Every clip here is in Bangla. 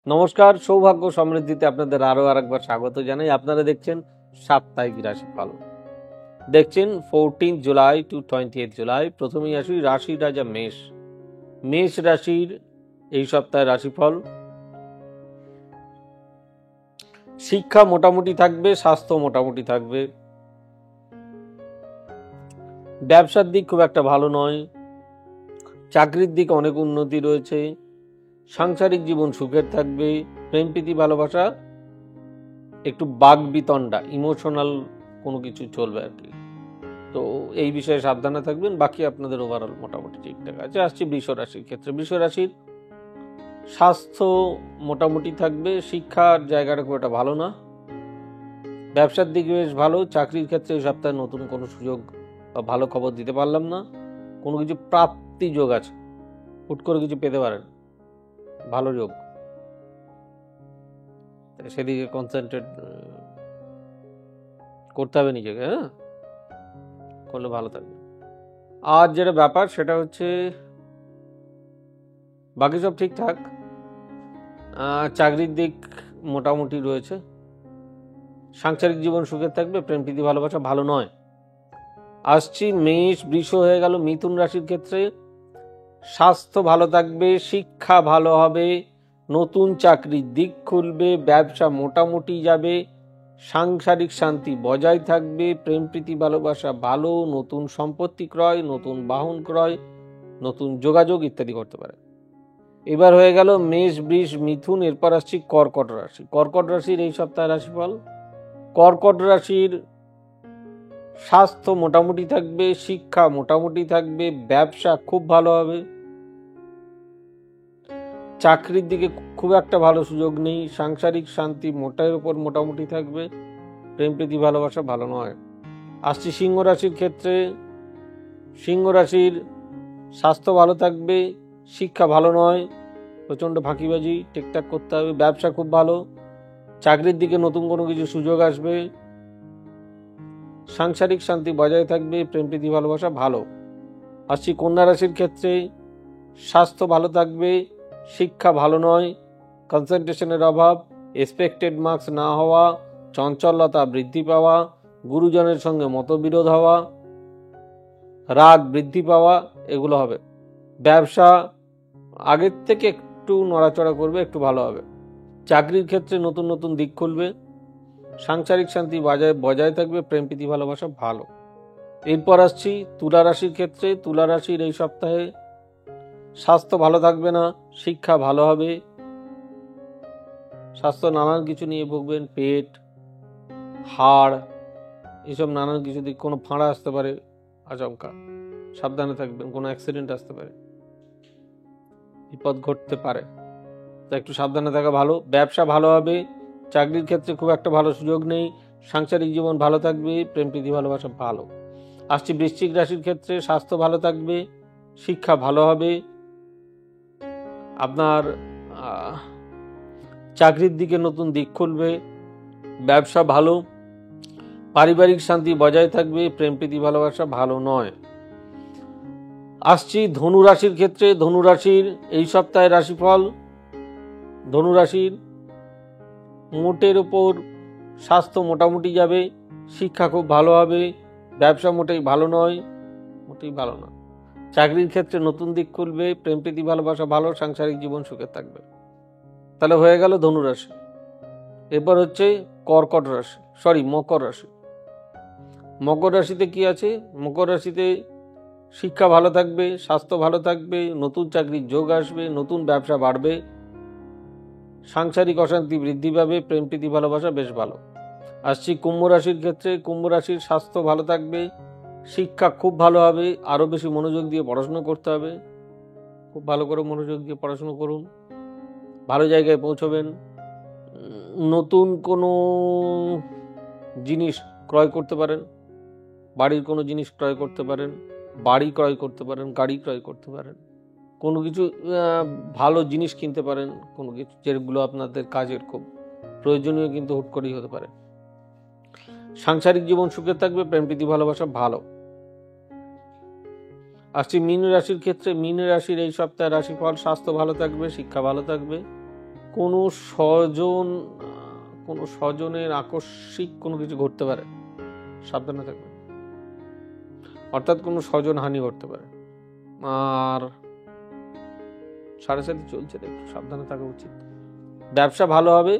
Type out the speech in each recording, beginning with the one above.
নমস্কার, সৌভাগ্য সমৃদ্ধিতে আপনাদের আরো আরেকবার স্বাগত জানাই। আপনারা দেখছেন সাপ্তাহিক রাশিফল, দেখছেন 14 জুলাই টু 28 জুলাই। প্রথমেই আসি রাশির রাজা মেষ। মেষ রাশির এই সপ্তাহের রাশিফল। শিক্ষা মোটামুটি থাকবে, স্বাস্থ্য মোটামুটি থাকবে, ব্যবসার দিক খুব একটা ভালো নয়, চাকরির দিক অনেক উন্নতি রয়েছে, সাংসারিক জীবন সুখের থাকবে, প্রেম প্রীতি ভালোবাসা একটু বাক বিতণ্ডা, ইমোশনাল কোনো কিছু চলবে আর কি। তো এই বিষয়ে সাবধানে থাকবেন। বাকি আপনাদের ওভারঅল মোটামুটি ঠিকঠাক আছে। আসছি বৃষ রাশির ক্ষেত্রে। বৃষ রাশির স্বাস্থ্য মোটামুটি থাকবে, শিক্ষার জায়গাটা খুব একটা ভালো না, ব্যবসার দিকে বেশ ভালো, চাকরির ক্ষেত্রে এই সপ্তাহে নতুন কোনো সুযোগ বা ভালো খবর দিতে পারলাম না। কোনো কিছু প্রাপ্তি যোগ আছে, হুট করে কিছু পেতে পারেন, ভালো যোগ, সেদিকে কনসেন্ট্রেট করতে হবে নিজেকে, হ্যাঁ, করলে ভালো থাকবে। আর যেটা ব্যাপার সেটা হচ্ছে বাকি সব ঠিকঠাক, চাকরির দিক মোটামুটি রয়েছে, সাংসারিক জীবন সুখের থাকবে, প্রেম প্রীতি ভালোবাসা ভালো নয়। আসছি মেষ বৃষ হয়ে গেল মিথুন রাশির ক্ষেত্রে। স্বাস্থ্য ভালো থাকবে, শিক্ষা ভালো হবে, নতুন চাকরির দিক খুলবে, ব্যবসা মোটামুটি যাবে, সাংসারিক শান্তি বজায় থাকবে, প্রেম প্রীতি ভালোবাসা ভালো, নতুন সম্পত্তি ক্রয়, নতুন বাহন ক্রয়, নতুন যোগাযোগ ইত্যাদি করতে পারে। এবার হয়ে গেল মেষ বৃষ মিথুন। এরপর আসছি কর্কট রাশি। কর্কট রাশির এই সপ্তাহের রাশিফল। কর্কট রাশির স্বাস্থ্য মোটামুটি থাকবে, শিক্ষা মোটামুটি থাকবে, ব্যবসা খুব ভালো হবে, চাকরির দিকে খুব একটা ভালো সুযোগ নেই, সাংসারিক শান্তি মোটার উপর মোটামুটি থাকবে, প্রেম প্রীতি ভালোবাসা ভালো নয়। আসছি সিংহ রাশির ক্ষেত্রে। সিংহ রাশির স্বাস্থ্য ভালো থাকবে, শিক্ষা ভালো নয়, প্রচণ্ড ফাঁকিবাজি ঠিকঠাক করতে হবে, ব্যবসা খুব ভালো, চাকরির দিকে নতুন কোনো কিছু সুযোগ আসবে, সাংসারিক শান্তি বজায় থাকবে, প্রেম প্রীতি ভালোবাসা ভালো। আসছি কন্যা রাশির ক্ষেত্রে। স্বাস্থ্য ভালো থাকবে, শিক্ষা ভালো নয়, কনসেন্ট্রেশনের অভাব, এক্সপেক্টেড মার্কস না হওয়া, চঞ্চলতা বৃদ্ধি পাওয়া, গুরুজনের সঙ্গে মতবিরোধ হওয়া, রাগ বৃদ্ধি পাওয়া, এগুলো হবে। ব্যবসা আগের থেকে একটু নড়াচড়া করবে, একটু ভালো হবে। চাকরির ক্ষেত্রে নতুন নতুন দিক খুলবে, সাংসারিক শান্তি বজায় থাকবে, প্রেম প্রীতি ভালোবাসা ভালো। এরপর আসছি তুলা রাশির ক্ষেত্রে। তুলা রাশির এই সপ্তাহে স্বাস্থ্য ভালো থাকবে না, শিক্ষা ভালো হবে, স্বাস্থ্য নানান কিছু নিয়ে ভুগবেন, পেট, হাড়, এসব নানান কিছু দিক, কোনো ফাঁড়া আসতে পারে আচমকা, সাবধানে থাকবেন, কোনো অ্যাক্সিডেন্ট আসতে পারে, বিপদ ঘটতে পারে, তা একটু সাবধানে থাকা ভালো। ব্যবসা ভালো হবে, চাকরির ক্ষেত্রে খুব একটা ভালো সুযোগ নেই, সাংসারিক জীবন ভালো থাকবে, প্রেম প্রীতি ভালোবাসা ভালো। আসছি বৃশ্চিক রাশির ক্ষেত্রে। স্বাস্থ্য ভালো থাকবে, শিক্ষা ভালো হবে, আপনার চাকরির দিকে নতুন দিক খুলবে, ব্যবসা ভালো, পারিবারিক শান্তি বজায় থাকবে, প্রেম প্রীতি ভালোবাসা ভালো নয়। আসছি ধনু রাশির ক্ষেত্রে। ধনু রাশির এই সপ্তাহের রাশিফল। ধনু রাশির মোটের ওপর স্বাস্থ্য মোটামুটি যাবে, শিক্ষা খুব ভালো হবে, ব্যবসা মোটেই ভালো নয়, মোটেই ভালো না, চাকরির ক্ষেত্রে নতুন দিক খুলবে, প্রেম প্রীতি ভালোবাসা ভালো, সাংসারিক জীবন সুখে থাকবে। তাহলে হয়ে গেল ধনু রাশি। এরপর হচ্ছে মকর রাশি। মকর রাশিতে কি আছে? মকর রাশিতে শিক্ষা ভালো থাকবে, স্বাস্থ্য ভালো থাকবে, নতুন চাকরির যোগ আসবে, নতুন ব্যবসা বাড়বে, সাংসারিক অশান্তি বৃদ্ধি পাবে, প্রেম প্রীতি ভালোবাসা বেশ ভালো। আসছি কুম্ভ রাশির ক্ষেত্রে। কুম্ভ রাশির স্বাস্থ্য ভালো থাকবে, শিক্ষা খুব ভালো হবে, আরও বেশি মনোযোগ দিয়ে পড়াশুনো করতে হবে, খুব ভালো করে মনোযোগ দিয়ে পড়াশুনো করুন, ভালো জায়গায় পৌঁছবেন, নতুন কোনো জিনিস ক্রয় করতে পারেন, বাড়ির কোনো জিনিস ক্রয় করতে পারেন, বাড়ি ক্রয় করতে পারেন, গাড়ি ক্রয় করতে পারেন, কোনো কিছু ভালো জিনিস কিনতে পারেন, কোনো কিছু যেগুলো আপনাদের কাজের খুব প্রয়োজনীয়, কিন্তু হুট করেই হতে পারে। সাংসারিক জীবন সুখে থাকবে, প্রেম প্রীতি ভালোবাসা ভালো। আসছি মীন রাশির ক্ষেত্রে। মীন রাশির এই সপ্তাহে রাশিফল। স্বাস্থ্য ভালো থাকবে, শিক্ষা ভালো থাকবে, কোনো স্বজনের আকস্মিক কোনো কিছু ঘটতে পারে, সাবধানে থাকবে। অর্থাৎ কোনো স্বজন হানি ঘটতে পারে। আর 7.5 চলছে, একটু সাবধানে থাকা উচিত। ব্যবসা ভালো হবে,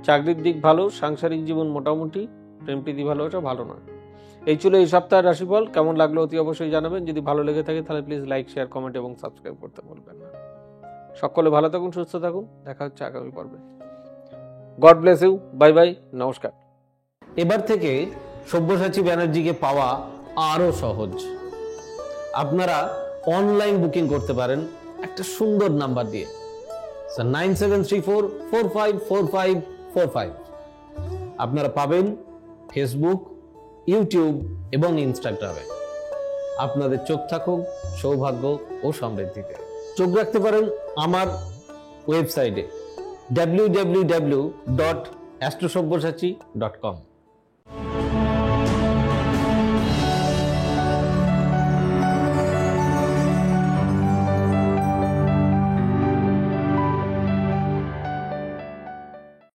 চাকরির দিক ভালো, সাংসারিক জীবন মোটামুটি, প্রেম প্রীতি ভালোবাসা ভালো নয়। এই ছিল এই সপ্তাহের রাশিফল। কেমন লাগলো অতি অবশ্যই জানাবেন। যদি ভালো লেগে থাকে তাহলে প্লিজ লাইক, শেয়ার, কমেন্ট এবং সাবস্ক্রাইব করতে ভুলবেন না। সকলে ভালো থাকুন, সুস্থ থাকুন। দেখা হচ্ছে আগামী পর্বে। God bless you. Bye bye, নমস্কার। এবার থেকে সব্যসাচী ব্যানার্জিকে পাওয়া আরো সহজ। আপনারা অনলাইন বুকিং করতে পারেন একটা সুন্দর নাম্বার দিয়ে, 9734454545। আপনারা পাবেন ফেসবুক, ইউটিউব এবং ইনস্টাগ্রামে। আপনাদের চোখ থাকুক সৌভাগ্য ও সমৃদ্ধিতে। চোখ রাখতে পারেন আমার ওয়েবসাইটে www.astrosabbyasachi.com।